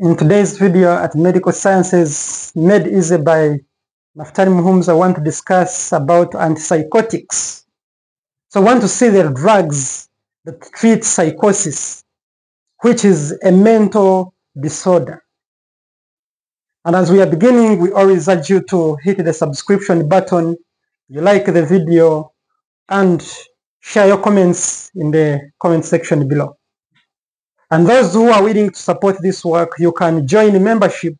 In today's video at Medical Sciences Made Easy by Naftali Muhumza, I want to discuss about antipsychotics. So I want to see the drugs that treat psychosis, which is a mental disorder. And as we are beginning, we always urge you to hit the subscription button, you like the video, and share your comments in the comment section below. And those who are willing to support this work, you can join membership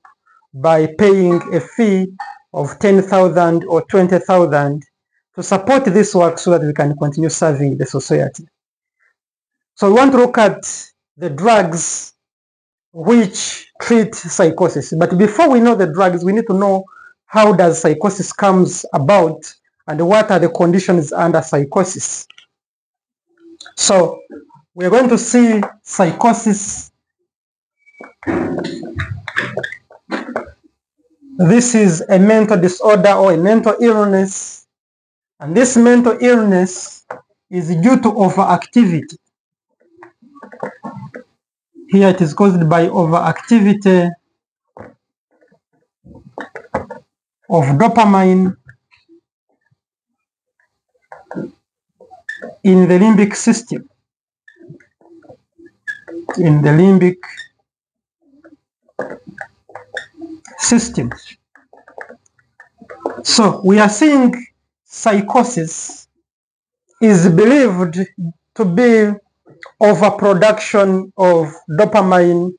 by paying a fee of 10,000 or 20,000 to support this work so that we can continue serving the society. So we want to look at the drugs which treat psychosis. But before we know the drugs, we need to know how does psychosis comes about and what are the conditions under psychosis. So we are going to see psychosis. This is a mental disorder or a mental illness, and this mental illness is due to overactivity. Here it is caused by overactivity of dopamine in the limbic system. In the limbic system. So we are seeing psychosis is believed to be overproduction of dopamine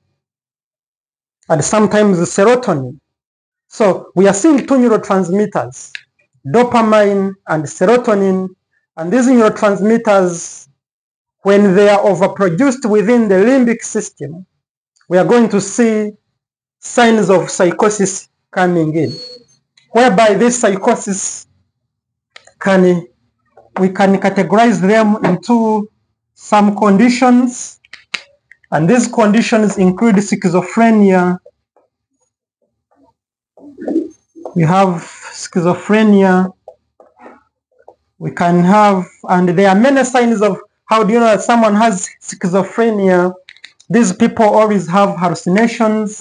and sometimes serotonin. So we are seeing two neurotransmitters, dopamine and serotonin, and these neurotransmitters, when they are overproduced within the limbic system, we are going to see signs of psychosis coming in, whereby this psychosis we can categorize them into some conditions, and these conditions include schizophrenia. We have schizophrenia. We can have, and there are many signs of how do you know that someone has schizophrenia. These people always have hallucinations.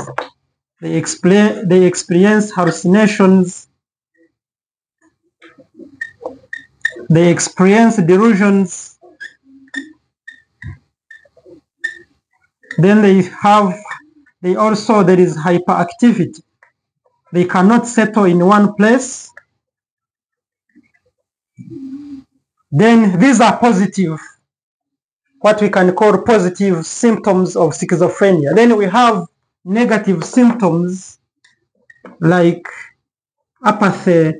They experience hallucinations. They experience delusions. Then there is hyperactivity. They cannot settle in one place. Then these are positive, what we can call positive symptoms of schizophrenia. Then we have negative symptoms like apathy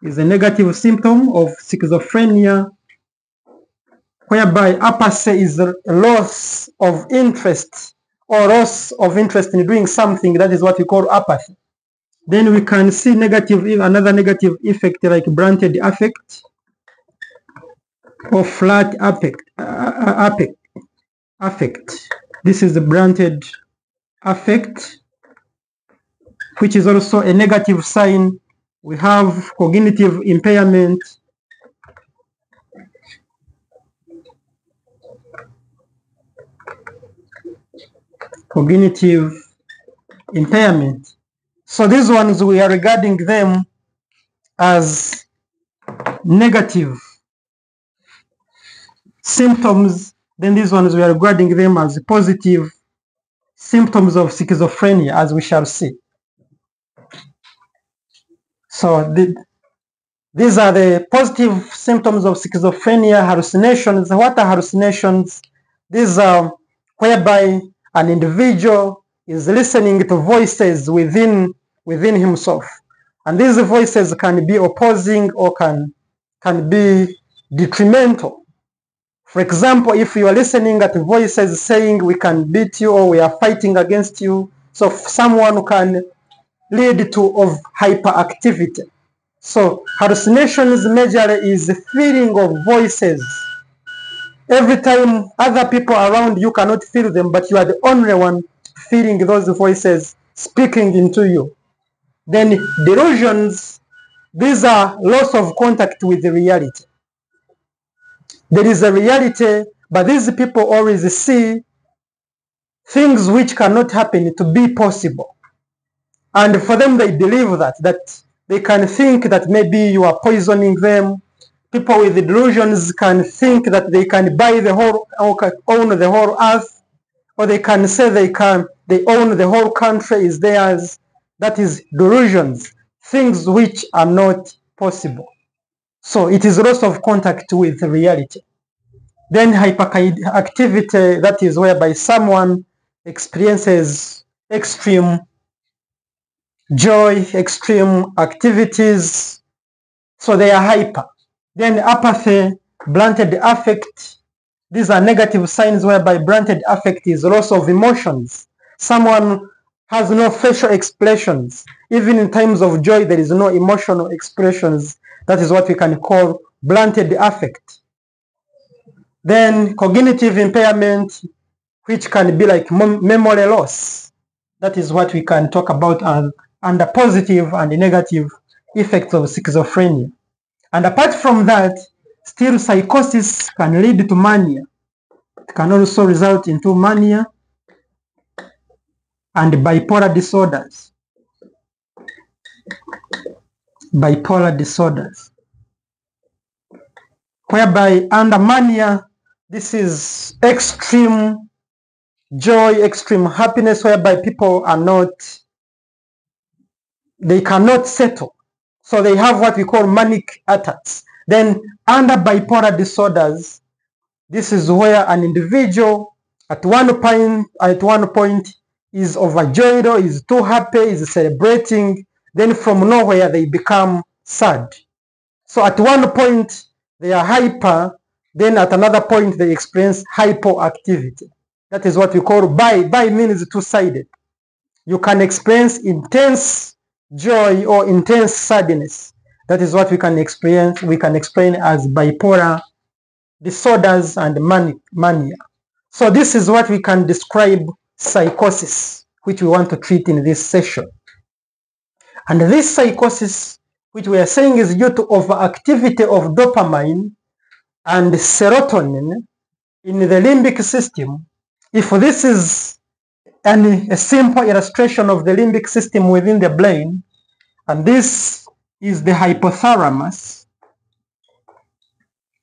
is a negative symptom of schizophrenia, whereby apathy is a loss of interest or loss of interest in doing something. That is what we call apathy. Then we can see another negative effect like blunted affect or flat affect. This is the blunted affect, which is also a negative sign. We have cognitive impairment. Cognitive impairment. So these ones we are regarding them as negative symptoms. Then these ones we are regarding them as positive symptoms of schizophrenia, as we shall see. So these are the positive symptoms of schizophrenia. Hallucinations. What are hallucinations? These are whereby an individual is listening to voices within himself, and these voices can be opposing or can be detrimental. For example, if you are listening at voices saying we can beat you or we are fighting against you, so someone can lead to hyperactivity. So hallucinations majorly is the feeling of voices. Every time other people around you cannot feel them, but you are the only one feeling those voices speaking into you. Then delusions, these are loss of contact with the reality. There is a reality, but these people always see things which cannot happen to be possible. And for them, they believe that they can think that maybe you are poisoning them. People with delusions can think that they can buy the whole, or own the whole earth, or they can say they own the whole country is theirs. That is delusions, things which are not possible. So it is loss of contact with reality. Then hyperactivity, that is whereby someone experiences extreme joy, extreme activities, so they are hyper. Then apathy, blunted affect. These are negative signs whereby blunted affect is loss of emotions. Someone has no facial expressions. Even in times of joy, there is no emotional expressions. That is what we can call blunted affect. Then cognitive impairment, which can be like memory loss. That is what we can talk about under positive and negative effects of schizophrenia. And apart from that, still psychosis can lead to mania. It can also result into mania and bipolar disorders. Bipolar disorders. Whereby under mania, this is extreme joy, extreme happiness, whereby people are not, they cannot settle. So they have what we call manic attacks. Then under bipolar disorders, this is where an individual at one point is overjoyed or is too happy, is celebrating. Then from nowhere they become sad. So at one point they are hyper, then at another point they experience hypoactivity. That is what we call bi. Bi means two-sided. You can experience intense joy or intense sadness. That is what we can experience. We can explain as bipolar disorders and mania. So this is what we can describe psychosis, which we want to treat in this session. And this psychosis, which we are saying is due to overactivity of dopamine and serotonin in the limbic system. If this is a simple illustration of the limbic system within the brain, and this is the hypothalamus.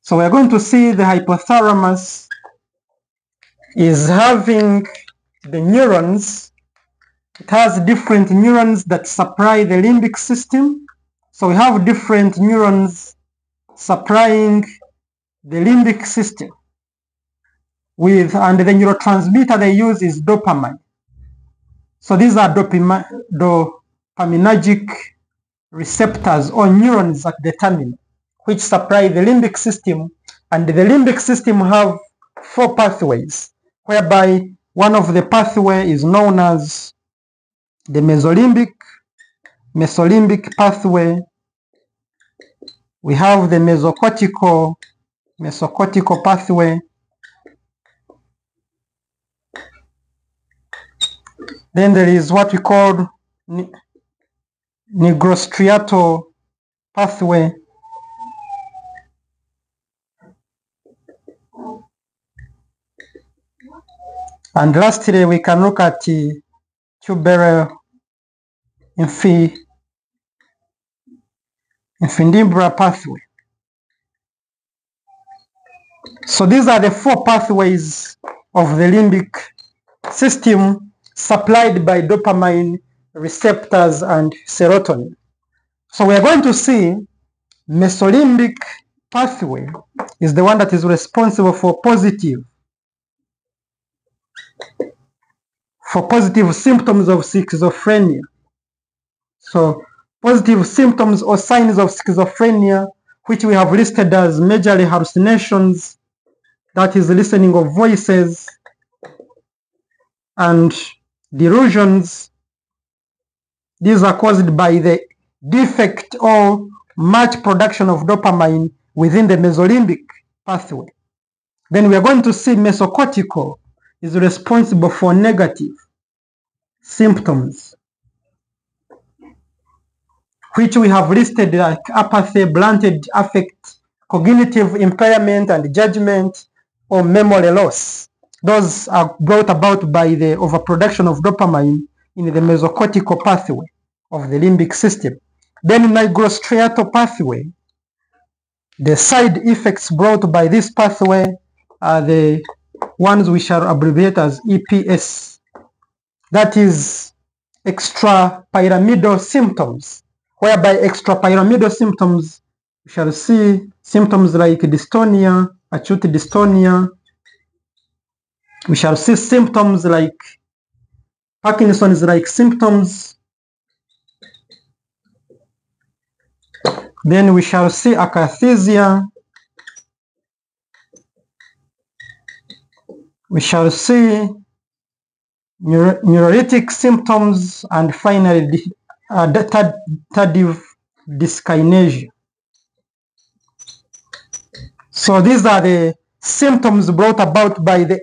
So we're going to see the hypothalamus is having the neurons. It has different neurons that supply the limbic system. So we have different neurons supplying the limbic system and the neurotransmitter they use is dopamine. So these are dopaminergic receptors or neurons at the terminal, which supply the limbic system. And the limbic system have 4 pathways, whereby one of the pathway is known as the mesolimbic pathway. We have the mesocortical pathway. Then there is what we call nigrostriatal pathway. And lastly, we can look at the tuberal infundibular pathway. So these are the 4 pathways of the limbic system supplied by dopamine receptors and serotonin. So we are going to see mesolimbic pathway is the one that is responsible for positive symptoms of schizophrenia. So positive symptoms or signs of schizophrenia, which we have listed as majorly hallucinations, that is listening of voices, and delusions. These are caused by the defect or much production of dopamine within the mesolimbic pathway. Then we are going to see mesocortical is responsible for negative symptoms, which we have listed like apathy, blunted affect, cognitive impairment and judgment or memory loss. Those are brought about by the overproduction of dopamine in the mesocortical pathway of the limbic system. Then nigrostriatal pathway, the side effects brought by this pathway are the ones we shall abbreviate as EPS. That is extrapyramidal symptoms, whereby extrapyramidal symptoms, we shall see symptoms like dystonia, acute dystonia. We shall see symptoms like Parkinson's-like symptoms. Then we shall see akathisia. We shall see neuroleptic symptoms, and finally tardive dyskinesia. So these are the symptoms brought about by the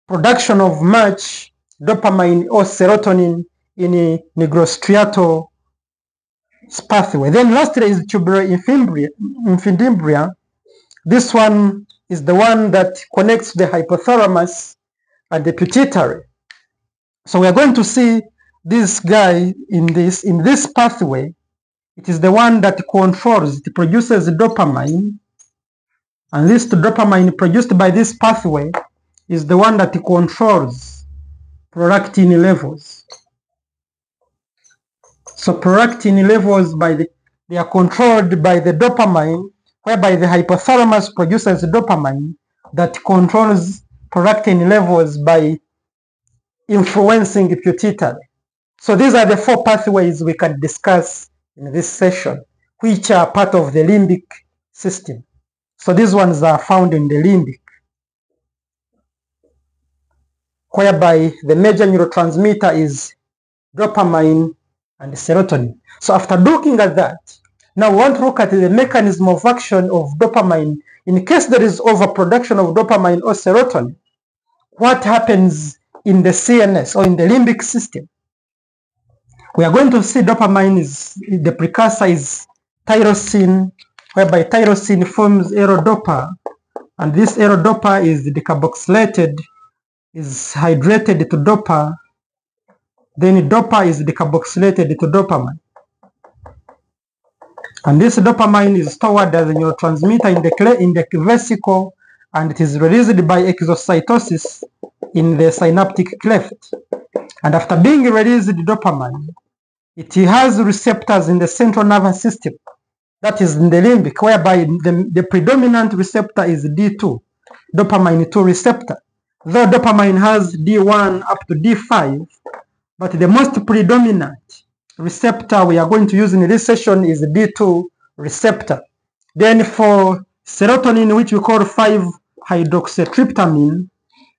production of much dopamine or serotonin in a nigrostriatal pathway. Then lastly is tubular infimbria. This one is the one that connects the hypothalamus and the pituitary. So we are going to see this guy in this pathway. It is the one that controls, it produces dopamine, and this dopamine produced by this pathway is the one that controls prolactin levels. So prolactin levels, they are controlled by the dopamine, whereby the hypothalamus produces dopamine that controls prolactin levels by influencing the pituitary. So these are the 4 pathways we can discuss in this session, which are part of the limbic system. So these ones are found in the limbic, whereby the major neurotransmitter is dopamine and serotonin. So after looking at that, now we want to look at the mechanism of action of dopamine. In case there is overproduction of dopamine or serotonin, what happens in the CNS or in the limbic system? We are going to see dopamine is, the precursor is tyrosine, whereby tyrosine forms L-dopa, and this L-dopa is decarboxylated, is hydrated to dopa, then dopa is decarboxylated to dopamine. And this dopamine is stored as a neurotransmitter in the vesicle, and it is released by exocytosis in the synaptic cleft. And after being released dopamine, it has receptors in the central nervous system, that is in the limbic, whereby the predominant receptor is D2, dopamine 2 receptor. Though dopamine has D1 up to D5, but the most predominant receptor we are going to use in this session is the D2 receptor. Then for serotonin, which we call 5-hydroxytryptamine,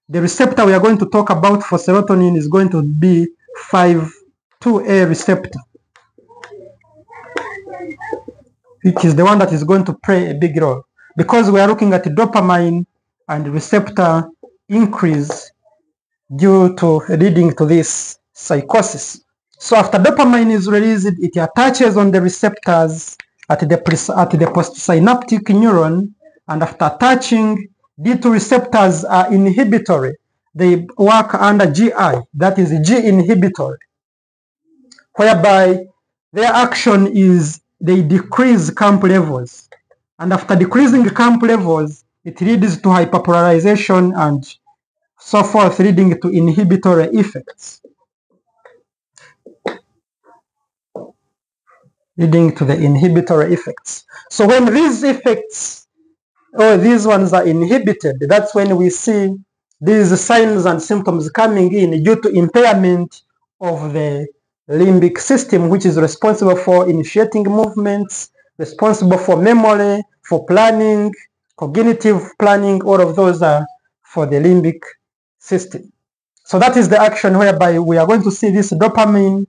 the receptor we are going to talk about for serotonin is going to be 5-2A receptor, which is the one that is going to play a big role, because we are looking at dopamine and receptor increase due to leading to this psychosis. So after dopamine is released, it attaches on the receptors at the postsynaptic neuron, and after attaching, D2 receptors are inhibitory. They work under GI, that is G inhibitory, whereby their action is they decrease CAMP levels. And after decreasing CAMP levels, it leads to hyperpolarization and so forth, leading to inhibitory effects. So when these effects, or these ones are inhibited, that's when we see these signs and symptoms coming in due to impairment of the limbic system, which is responsible for initiating movements, responsible for memory, for planning, cognitive planning. All of those are for the limbic system. So that is the action whereby we are going to see this dopamine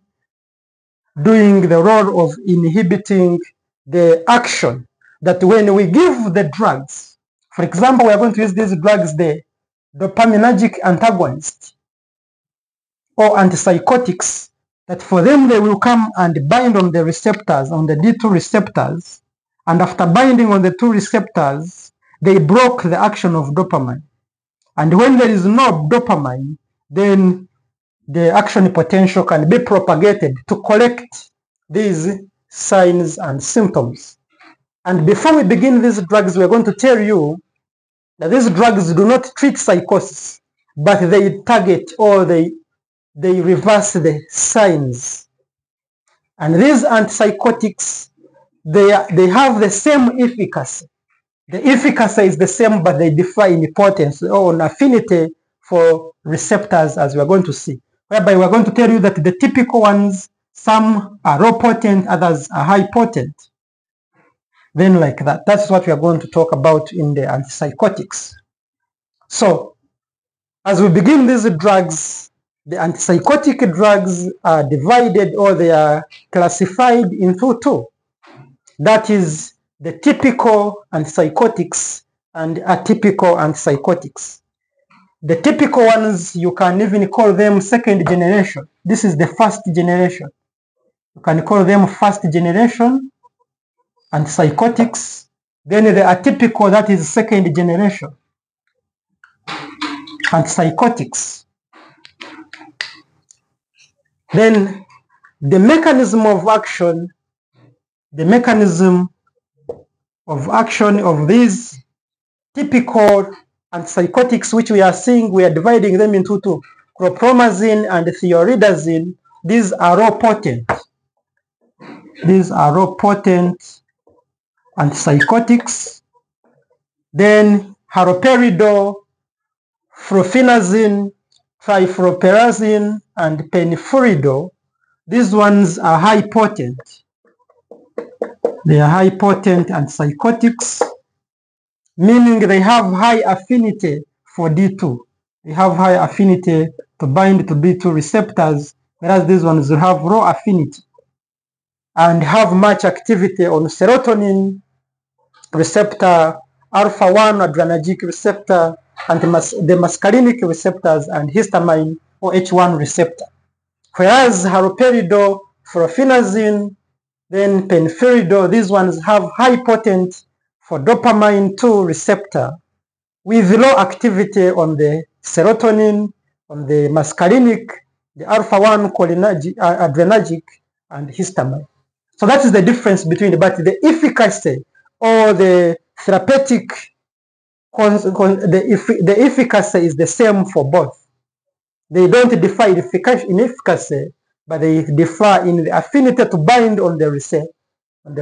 doing the role of inhibiting the action that when we give the drugs, for example, we are going to use these drugs, the dopaminergic antagonists or antipsychotics, that for them they will come and bind on the receptors, on the D2 receptors, and after binding on the 2 receptors, they block the action of dopamine. And when there is no dopamine, then the action potential can be propagated to correct these signs and symptoms. And before we begin these drugs, we're going to tell you that these drugs do not treat psychosis, but they target or they reverse the signs. And these antipsychotics, they have the same efficacy. The efficacy is the same, but they differ in potency or in affinity for receptors, as we are going to see. Whereby we are going to tell you that the typical ones, some are low potent, others are high potent. Then like that. That's what we are going to talk about in the antipsychotics. So, as we begin these drugs, the antipsychotic drugs are divided or they are classified into two. That is the typical antipsychotics and atypical antipsychotics. The typical ones, you can even call them second generation. This is the first generation. You can call them first generation antipsychotics. Then the atypical, that is second generation antipsychotics. Then the mechanism of action of these typical antipsychotics, which we are seeing, we are dividing them into two, chlorpromazine and thioridazine. These are low potent. These are low potent antipsychotics. Then haloperidol, fluphenazine, trifluperazine, and penifuridol. These ones are high potent. They are high potent antipsychotics, meaning they have high affinity for D2. They have high affinity to bind to D2 receptors, whereas these ones have low affinity and have much activity on serotonin receptor, alpha-1 adrenergic receptor, and the muscarinic receptors, and histamine or H1 receptor. Whereas haloperidol, fluphenazine, then penifuridol, these ones have high potent for dopamine 2 receptor with low activity on the serotonin, on the muscarinic, the alpha-1 adrenergic, and histamine. So that is the difference between, but the efficacy or the therapeutic, the efficacy is the same for both. They don't differ in efficacy, but they differ in the affinity to bind on the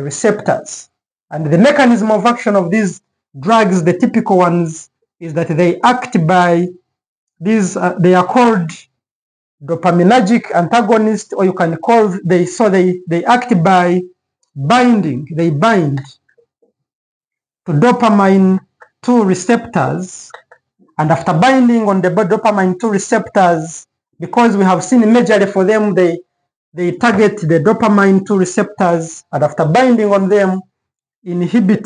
receptors. And the mechanism of action of these drugs, the typical ones, is that they act by these, they are called dopaminergic antagonists, or you can call, they act by binding. They bind to dopamine 2 receptors, and after binding on the dopamine 2 receptors, because we have seen majorly for them, they target the dopamine 2 receptors, and after binding on them, they inhibit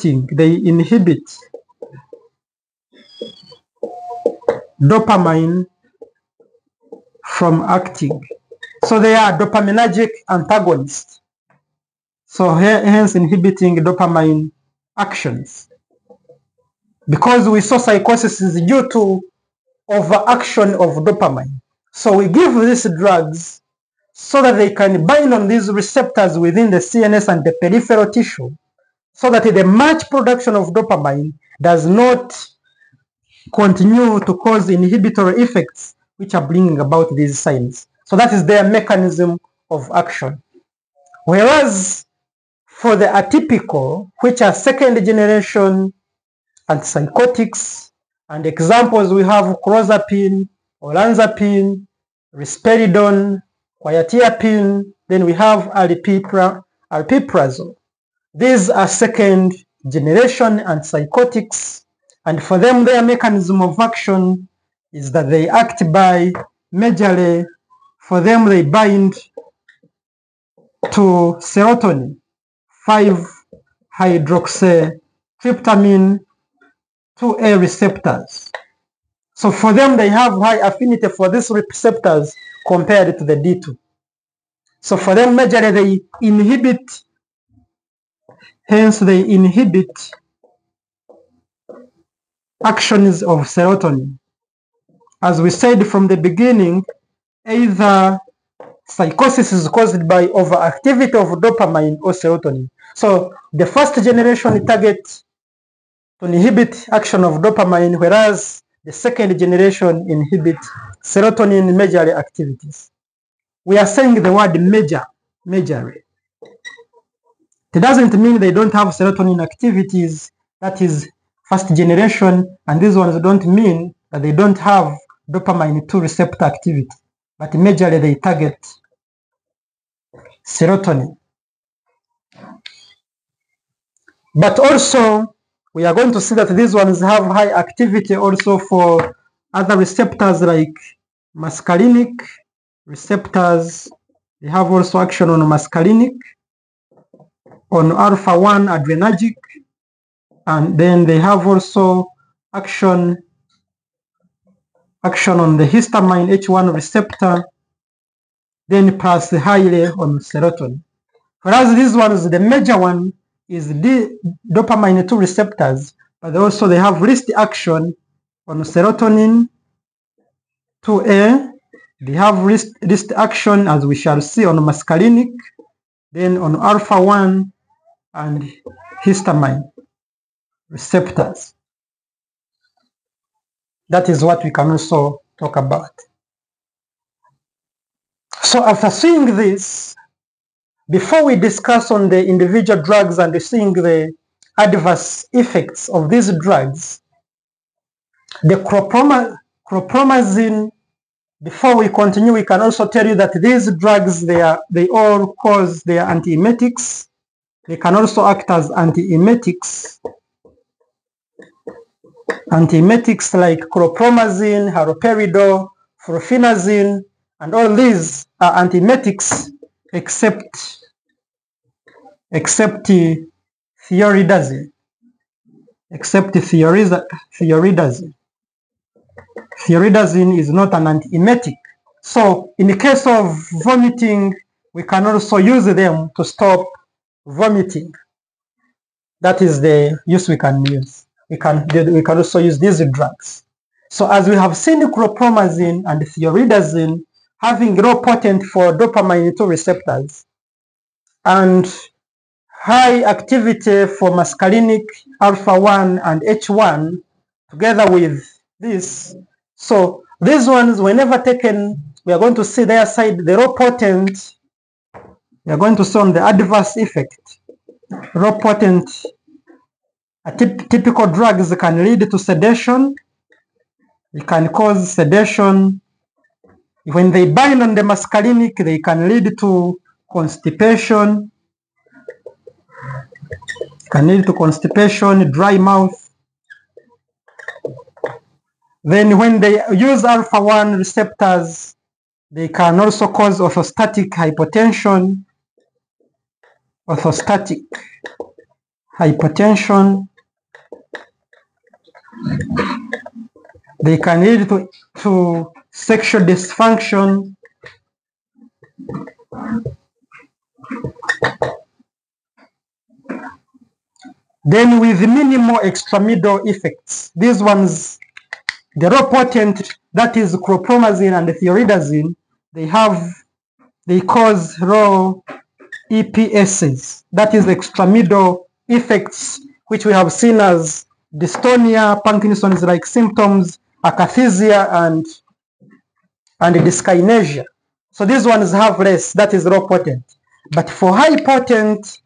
dopamine from acting. So they are dopaminergic antagonists. So hence inhibiting dopamine actions. Because we saw psychosis is due to overaction of dopamine. So we give these drugs so that they can bind on these receptors within the CNS and the peripheral tissue, so that the much production of dopamine does not continue to cause inhibitory effects which are bringing about these signs. So that is their mechanism of action. Whereas for the atypical, which are second generation antipsychotics, and examples we have clozapine, olanzapine, risperidone, quetiapine, then we have aripiprazole. These are second generation antipsychotics, and for them their mechanism of action is that they act by majorly, for them they bind to serotonin 5-hydroxytryptamine 2A receptors. So for them they have high affinity for these receptors compared to the D2. So for them majorly they inhibit, hence they inhibit actions of serotonin. as we said from the beginning, either psychosis is caused by overactivity of dopamine or serotonin. So the first generation target to inhibit action of dopamine, whereas the second generation inhibit serotonin majorly activities. We are saying the word majorly. It doesn't mean they don't have serotonin activities, that is first generation, and these ones don't mean that they don't have dopamine 2 receptor activity, but majorly they target serotonin. But also, we are going to see that these ones have high activity also for other receptors like muscarinic receptors. They have also action on muscarinic, on alpha-1 adrenergic, and then they have also action on the histamine H1 receptor, then plus highly on serotonin. Whereas these ones, the major one is the dopamine 2 receptors, but also they have least action on serotonin 2A. They have least action, as we shall see, on muscarinic, then on alpha-1 and histamine receptors. That is what we can also talk about. So after seeing this, before we discuss on the individual drugs and seeing the adverse effects of these drugs, the chlorpromazine, before we continue, we can also tell you that these drugs, they are antiemetics. They can also act as antiemetics. Antiemetics like chlorpromazine, haloperidol, flurfenazine, and all these are antiemetics except thioridazine. Thioridazine is not an antiemetic. So in the case of vomiting, we can also use them to stop vomiting. That is the use we can use. We can also use these drugs. So as we have seen, chlorpromazine and thioridazine having low potent for dopamine 2 receptors and high activity for muscarinic, alpha-1 and H1 together with this. So these ones, whenever taken, we are going to see their side, the low potent, we are going to see on the adverse effect. Low potent typical drugs can lead to sedation. It can cause sedation. When they bind on the muscarinic, they can lead to constipation. Dry mouth. Then when they use alpha-1 receptors, they can also cause orthostatic hypotension. They can lead to sexual dysfunction. Then with minimal extramedullary effects, these ones, the low potent, that is chlorpromazine and thioridazine, they cause low EPSs, that is extramedullary effects, which we have seen as dystonia, Parkinson's-like symptoms, akathisia, and dyskinesia. So these ones have less, that is low potent. But for high potent,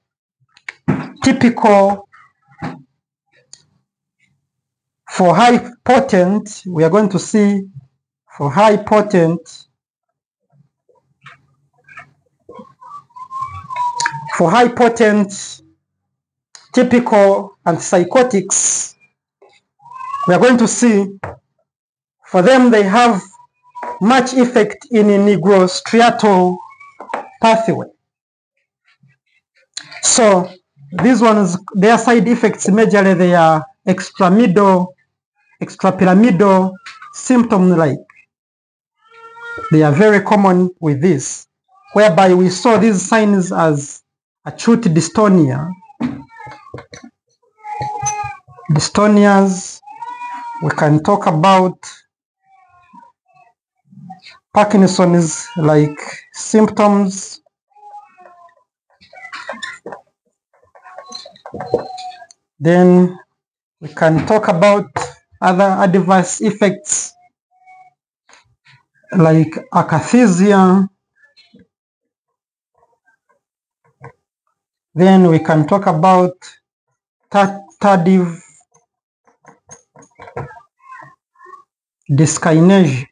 we are going to see for high potent typical antipsychotics, we are going to see for them they have much effect in the nigrostriatal pathway. So these ones, their side effects majorly they are extrapyramidal symptoms like. They are very common with this, whereby we saw these signs as acute dystonia. Dystonias, we can talk about Parkinson's-like symptoms. Then we can talk about other adverse effects like akathisia. Then we can talk about tardive dyskinesia.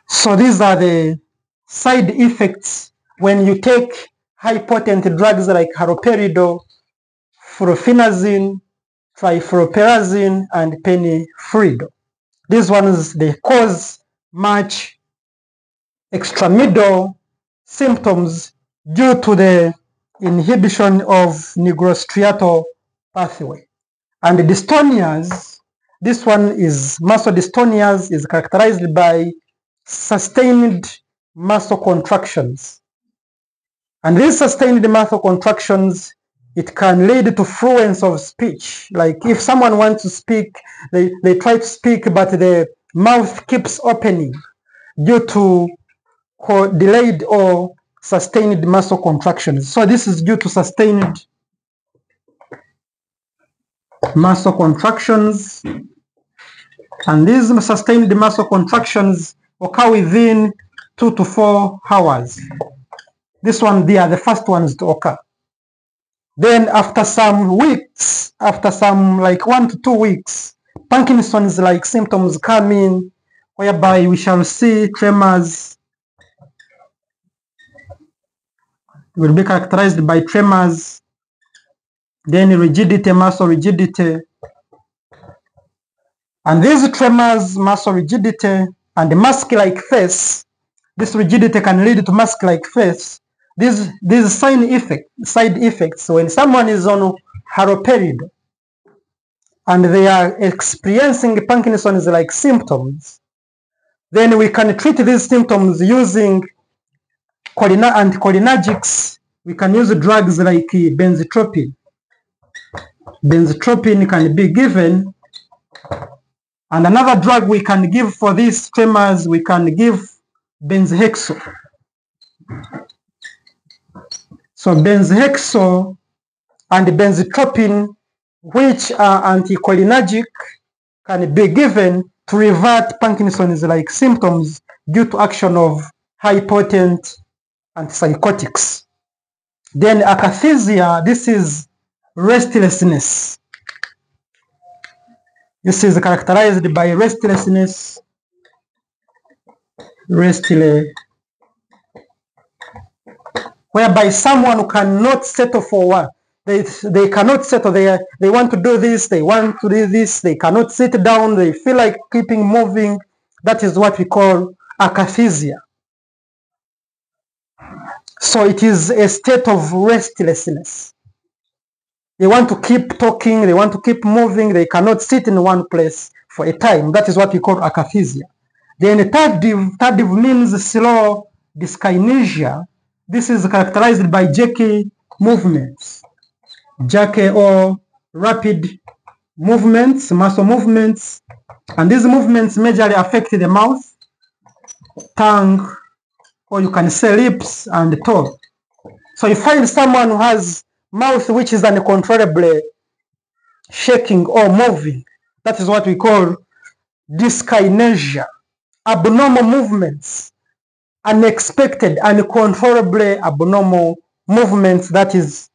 So these are the side effects when you take high potent drugs like haloperidol, flurfenazine, trifluoperazine, and penifiridol. These ones, they cause much extramedullary symptoms due to the inhibition of nigrostriatal pathway. And dystonias, this one is muscle dystonias, is characterized by sustained muscle contractions. And these sustained muscle contractions, it can lead to fluence of speech. Like if someone wants to speak, they try to speak, but the mouth keeps opening due to delayed or sustained muscle contractions. So this is due to sustained muscle contractions. And these sustained muscle contractions occur within 2 to 4 hours. This one, they are the first ones to occur. Then after some weeks, after some like 1 to 2 weeks, Parkinson's-like symptoms come in, whereby we shall see tremors. Will be characterized by tremors, then rigidity, muscle rigidity. And these tremors, muscle rigidity, and mask-like face, this rigidity can lead to mask-like face. These side effects, when someone is on haloperidol and they are experiencing Parkinson's-like symptoms, then we can treat these symptoms using anticholinergics. We can use drugs like benztropine. Benztropine can be given. And another drug we can give for these tremors, we can give benzhexol. So benzhexol and benztropine, which are anticholinergic, can be given to revert Parkinson's-like symptoms due to action of high potent antipsychotics. Then akathisia, this is restlessness. This is characterized by restlessness, whereby someone cannot settle for one. They cannot settle. They want to do this, they want to do this, they cannot sit down, they feel like keeping moving. That is what we call akathisia. So it is a state of restlessness. They want to keep talking, they want to keep moving, they cannot sit in one place for a time. That is what we call akathisia. Then tardive means slow dyskinesia. This is characterized by jerky movements, jerky or rapid movements, muscle movements, and these movements majorly affect the mouth, tongue, or you can say lips and tongue. So you find someone who has mouth which is uncontrollably shaking or moving. That is what we call dyskinesia. Abnormal movements, unexpected, uncontrollably abnormal movements, that is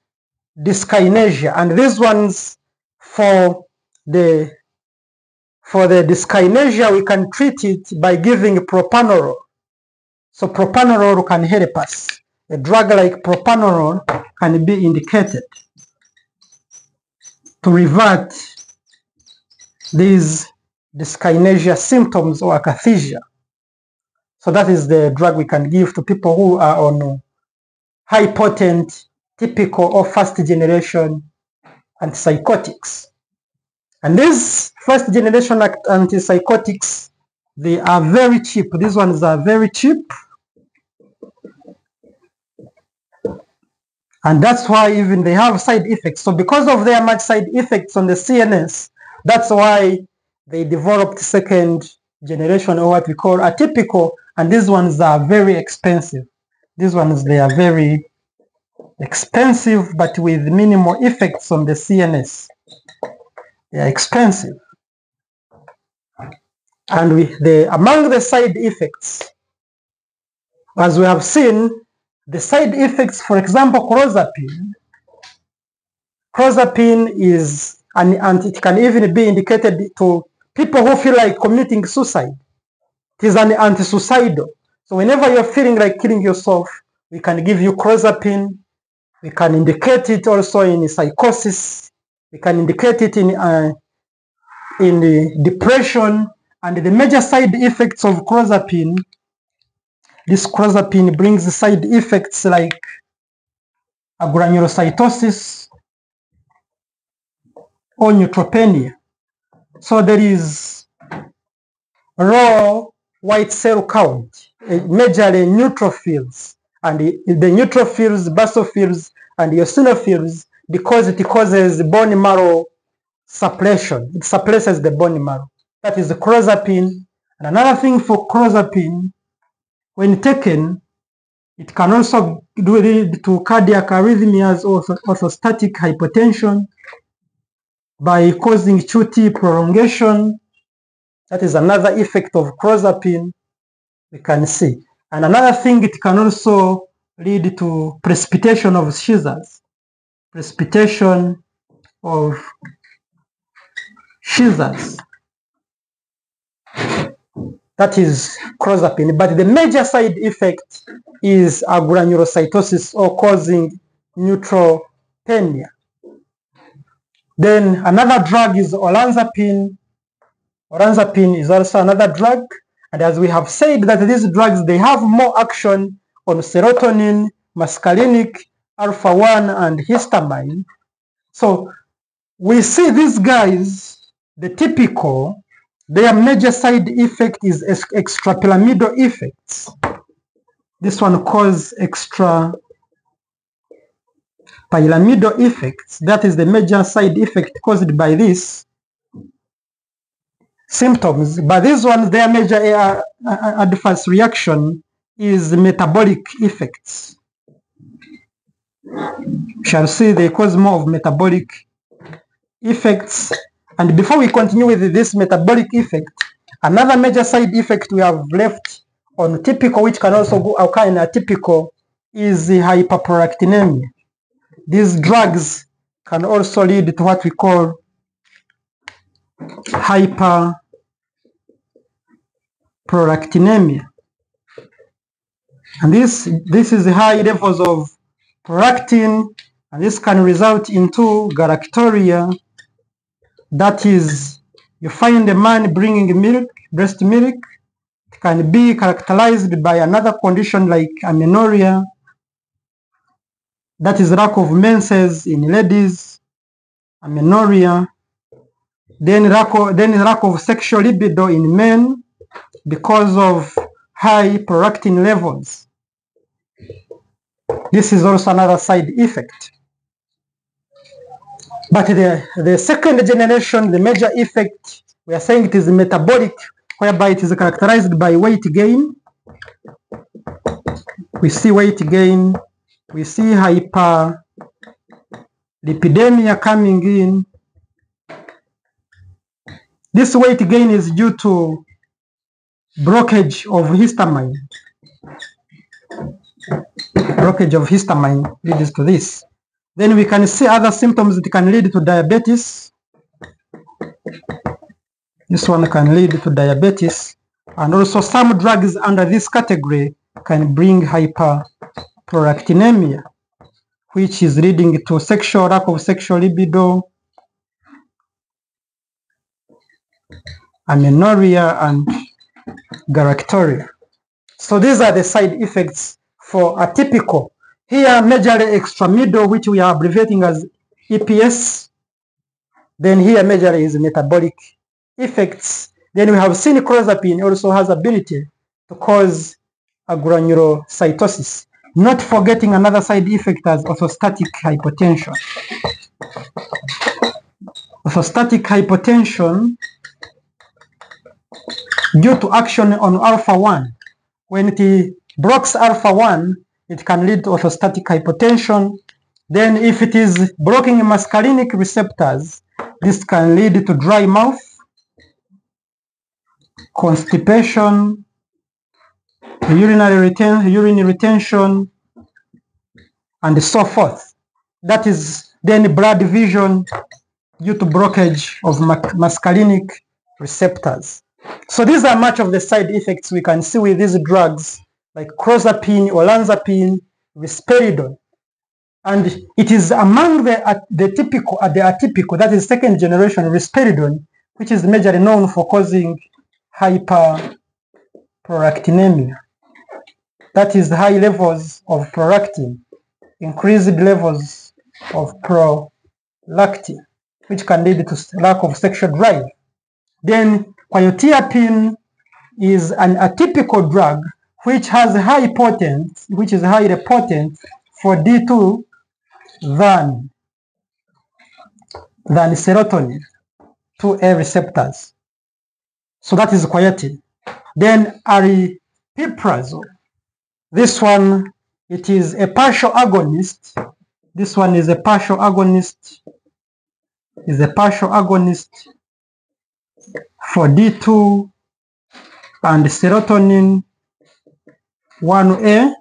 dyskinesia. And these ones, for the dyskinesia, we can treat it by giving propranolol. So propranolol can help us. A drug like propranolol can be indicated to revert these dyskinesia symptoms or akathisia. So that is the drug we can give to people who are on high potent, typical or first generation antipsychotics. And these first generation antipsychotics, they are very cheap. These ones are very cheap. And that's why even they have side effects. So because of their much side effects on the CNS, that's why they developed second generation, or what we call atypical, and these ones are very expensive. These ones, they are very expensive, but with minimal effects on the CNS. They are expensive. And among the side effects, as we have seen, the side effects, for example, clozapine is, and it can even be indicated to people who feel like committing suicide. It is an anti-suicidal. So whenever you're feeling like killing yourself, we can give you clozapine. We can indicate it also in psychosis. We can indicate it in depression. And the major side effects of clozapine, this clozapine brings side effects like agranulocytosis or neutropenia. So there is raw white cell count, majorly neutrophils, and the neutrophils, basophils, and eosinophils, because it causes bone marrow suppression. It suppresses the bone marrow. That is the clozapine. And another thing for clozapine, when taken, it can also lead to cardiac arrhythmias or orthostatic hypotension by causing QT prolongation. That is another effect of clozapine we can see. And another thing, it can also lead to precipitation of seizures. Precipitation of seizures. That is clozapine. But the major side effect is agranulocytosis or causing neutropenia. Then another drug is olanzapine. Olanzapine is also another drug. And as we have said, that these drugs, they have more action on serotonin, muscarinic, alpha-1, and histamine. So we see these guys, the typical, their major side effect is extrapyramidal effects. This one causes extrapyramidal effects. That is the major side effect caused by these symptoms. But these ones, their major adverse reaction is metabolic effects. We shall see they cause more of metabolic effects. And before we continue with this metabolic effect, another major side effect we have left on typical, which can also occur in atypical, is the hyperprolactinemia. These drugs can also lead to what we call hyperprolactinemia. And this is high levels of prolactin, and this can result into galacturia. That is, you find a man bringing milk, breast milk. It can be characterized by another condition like amenorrhea. That is lack of menses in ladies, amenorrhea. Then lack of sexual libido in men because of high prolactin levels. This is also another side effect. But the second generation, the major effect, we are saying it is metabolic, whereby it is characterized by weight gain. We see weight gain. We see hyperlipidemia coming in. This weight gain is due to blockage of histamine. Blockage of histamine leads to this. Then we can see other symptoms that can lead to diabetes. This one can lead to diabetes. And also some drugs under this category can bring hyperprolactinemia, which is leading to lack of sexual libido, amenorrhea, and galacturia. So these are the side effects for atypical. Here, majorly extramiddle, which we are abbreviating as EPS. Then here, majorly is metabolic effects. Then we have seen clozapine also has ability to cause agranulocytosis. Not forgetting another side effect as orthostatic hypotension. Orthostatic hypotension due to action on alpha-1. When it blocks alpha-1, it can lead to orthostatic hypotension. Then if it is blocking muscarinic receptors, this can lead to dry mouth, constipation, urine retention, and so forth. That is then blood vision due to blockage of muscarinic receptors. So these are much of the side effects we can see with these drugs like clozapine, olanzapine, risperidone. And it is among the atypical, that is second generation risperidone, which is majorly known for causing hyperprolactinemia. That is high levels of prolactin, increased levels of prolactin, which can lead to lack of sexual drive. Then quetiapine is an atypical drug which has highly potent for D2 than serotonin 2A receptors. So that is quietin. Then aripiprazole. This one, it is a partial agonist. This one is a partial agonist. For D2 and serotonin 1A.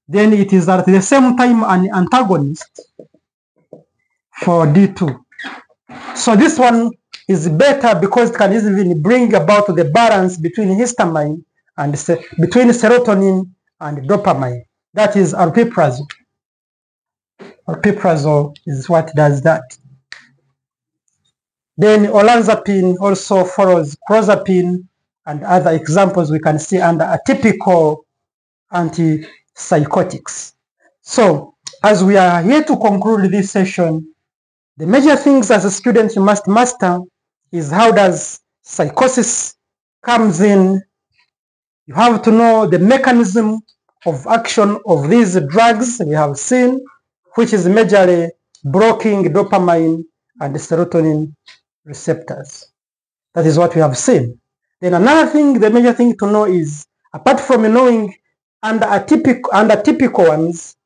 Then it is at the same time an antagonist for D2. So this one is better because it can easily bring about the balance between histamine and between serotonin and dopamine. That is aripiprazole. Aripiprazole is what does that. Then olanzapine also follows clozapine and other examples we can see under atypical antipsychotics. So as we are here to conclude this session, the major things as a student you must master is how does psychosis comes in. You have to know the mechanism of action of these drugs we have seen, which is majorly blocking dopamine and serotonin receptors. That is what we have seen. Then another thing, the major thing to know is, apart from knowing under atypical ones,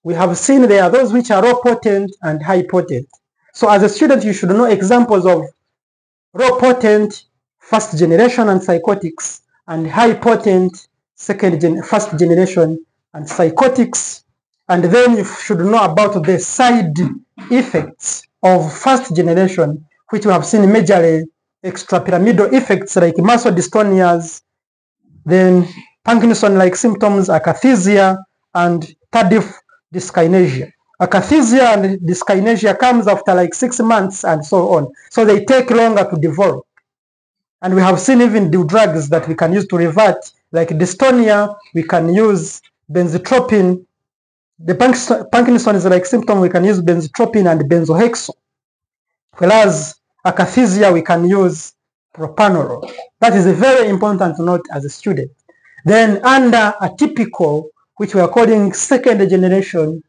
we have seen there are those which are low potent and high potent. So as a student, you should know examples of low potent first generation antipsychotics and high potent first generation antipsychotics. And then you should know about the side effects of first generation, which we have seen majorly extrapyramidal effects like muscle dystonias, then Parkinson-like symptoms, akathisia, and tardive dyskinesia. Akathisia and dyskinesia comes after like 6 months and so on. So they take longer to develop. And we have seen even the drugs that we can use to revert, like dystonia, we can use benzotropine. The Parkinson's-like symptom, we can use benzotropine and benzohexol. Whereas akathisia, we can use propanolol. That is a very important note as a student. Then under atypical, which we are calling second generation,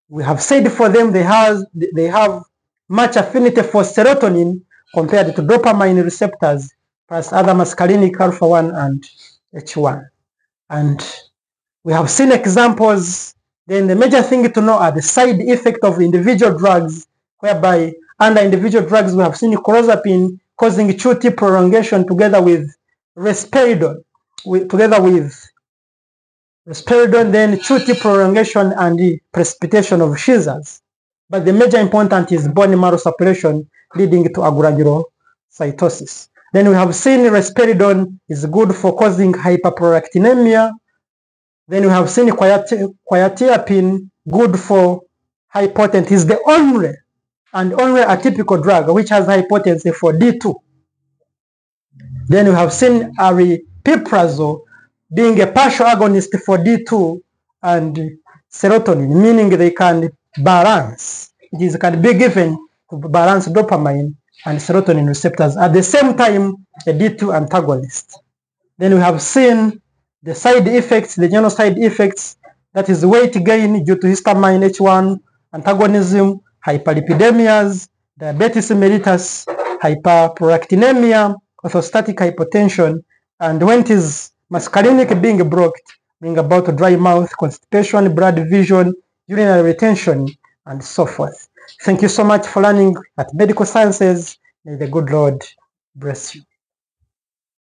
we have said for them they have much affinity for serotonin compared to dopamine receptors plus other muscarinic alpha-1 and H1. And we have seen examples. Then the major thing to know are the side effect of individual drugs, whereby under individual drugs we have seen clozapine causing QT prolongation together with risperidone, then QT prolongation and the precipitation of seizures. But the major important is bone marrow suppression leading to agranulocytosis. Then we have seen risperidone is good for causing hyperprolactinemia. Then we have seen quetiapine good for high potency. Is the only atypical drug which has high potency for D2. Then we have seen aripiprazole being a partial agonist for D2 and serotonin, meaning they can balance. It can be given to balance dopamine and serotonin receptors at the same time a D2 antagonist. Then we have seen the side effects, the general side effects, that is weight gain due to histamine H1 antagonism, hyperlipidemias, diabetes mellitus, hyperprolactinemia, orthostatic hypotension, And when it is muscarinic being blocked, bring about dry mouth, constipation, blurred vision, urinary retention, and so forth. Thank you so much for learning at Medical Sciences. May the good Lord bless you.